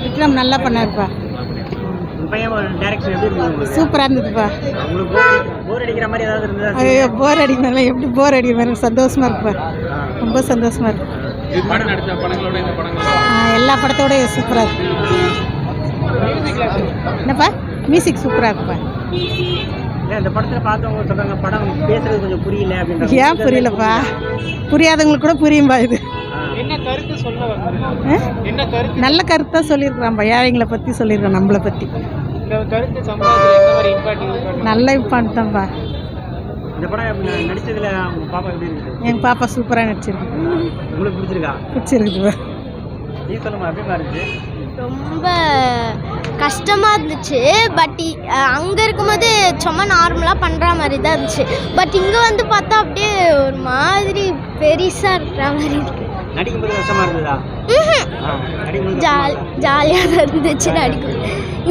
விக்ரம் நல்லா பண்ணாருப்பா. சூப்பராக இருந்ததுப்பா. ஐயோ போர் அடிக்கிறனால எப்படி போர் அடிக்கிற மாதிரி சந்தோஷமாக இருக்குப்பா. ரொம்ப சந்தோஷமாக இருக்கு. எல்லா படத்தோட சூப்பராக இருக்கு. என்னப்பா மியூசிக் சூப்பராக இருக்குப்பா. இந்த படத்தில் பார்த்தவங்க சொல்கிறாங்க படம் பேசுறது கொஞ்சம் புரியல அப்படின்னு. ஏன் புரியலப்பா? புரியாதவங்களுக்கு கூட புரியும்பா. இது என்ன கருத்து சொல்ல வர்றாங்க? என்ன கருத்து? நல்ல கருத்தாக சொல்லியிருக்கிறான்பா. ஏழைங்களை பற்றி சொல்லியிருக்கேன், நம்மளை பற்றி. இந்த கருத்து சமுதாயத்தில் எந்த மாதிரி இம்பாக்ட்? நல்ல இம்பாக்ட் தான்ப்பா. இந்த படம் நடிச்சதுல உங்கள் பாப்பா எப்படி இருக்குது? எங்கள் பாப்பா சூப்பராக நடிச்சிருக்கு. உங்களுக்கு பிடிச்சிருக்கா? பிடிச்சிருக்குதுப்பா. நீ சொல்லுமா எப்படி இருந்துச்சு? ரொம்ப கஷ்டமாக இருந்துச்சு. பட் அங்கே இருக்கும்போது சும்மா நார்மலாக பண்ணுற மாதிரி தான் இருந்துச்சு. பட் இங்கே வந்து பார்த்தா அப்படியே ஒரு மாதிரி பெருசாக இருக்கிற மாதிரி இருக்கு. நடிக்கும்போது கஷ்டமாக இருந்ததா? ஜாலியாக தான் இருந்துச்சு நடிக்கும்.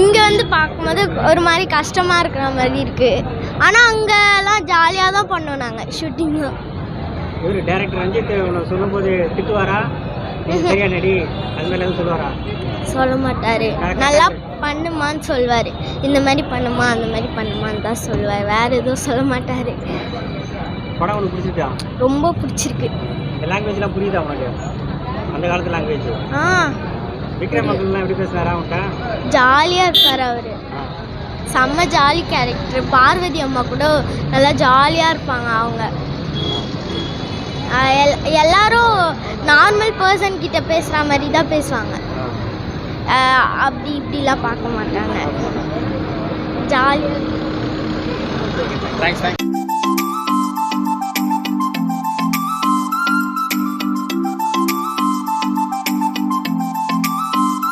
இங்கே வந்து பார்க்கும்போது ஒரு மாதிரி கஷ்டமாக இருக்கிற மாதிரி இருக்குது. ஆனால் அங்கெல்லாம் ஜாலியாக தான் பண்ணோம் நாங்கள் ஷூட்டிங்கும். ஒரு டைரக்டர் ரஞ்சித் சொல்லும்போது திட்டுவாரா? சரியா நடி அது மாதிரி எதுவும் சொல்லுவாரா? சொல்ல மாட்டார். நல்லா பண்ணுமான்னு சொல்வார். இந்த மாதிரி பண்ணுமா அந்த மாதிரி பண்ணுமான்னு தான் சொல்லுவார். வேறு எதுவும் சொல்ல மாட்டார். படம் உனக்கு பிடிச்சிருக்கா? ரொம்ப பிடிச்சிருக்கு. இந்த லாங்குவேஜ்லாம் புரியுதா உனக்கு? அந்த காலத்து லாங்குவேஜ். விக்ரம் மக்கள்லாம் எப்படி பேசுனாரா அவன்கிட்ட? ஜாலியாக இருப்பார் அவர். செம்ம ஜாலி கேரக்டர். பார்வதி அம்மா கூட நல்லா ஜாலியாக இருப்பாங்க. அவங்க எல்லாரும் நார்மல் பர்சன் கிட்ட பேசுகிற மாதிரி தான் பேசுவாங்க. அப்படி இப்படிலாம் பார்க்க மாட்டாங்க. ஜாலியாக. தேங்க்ஸ்.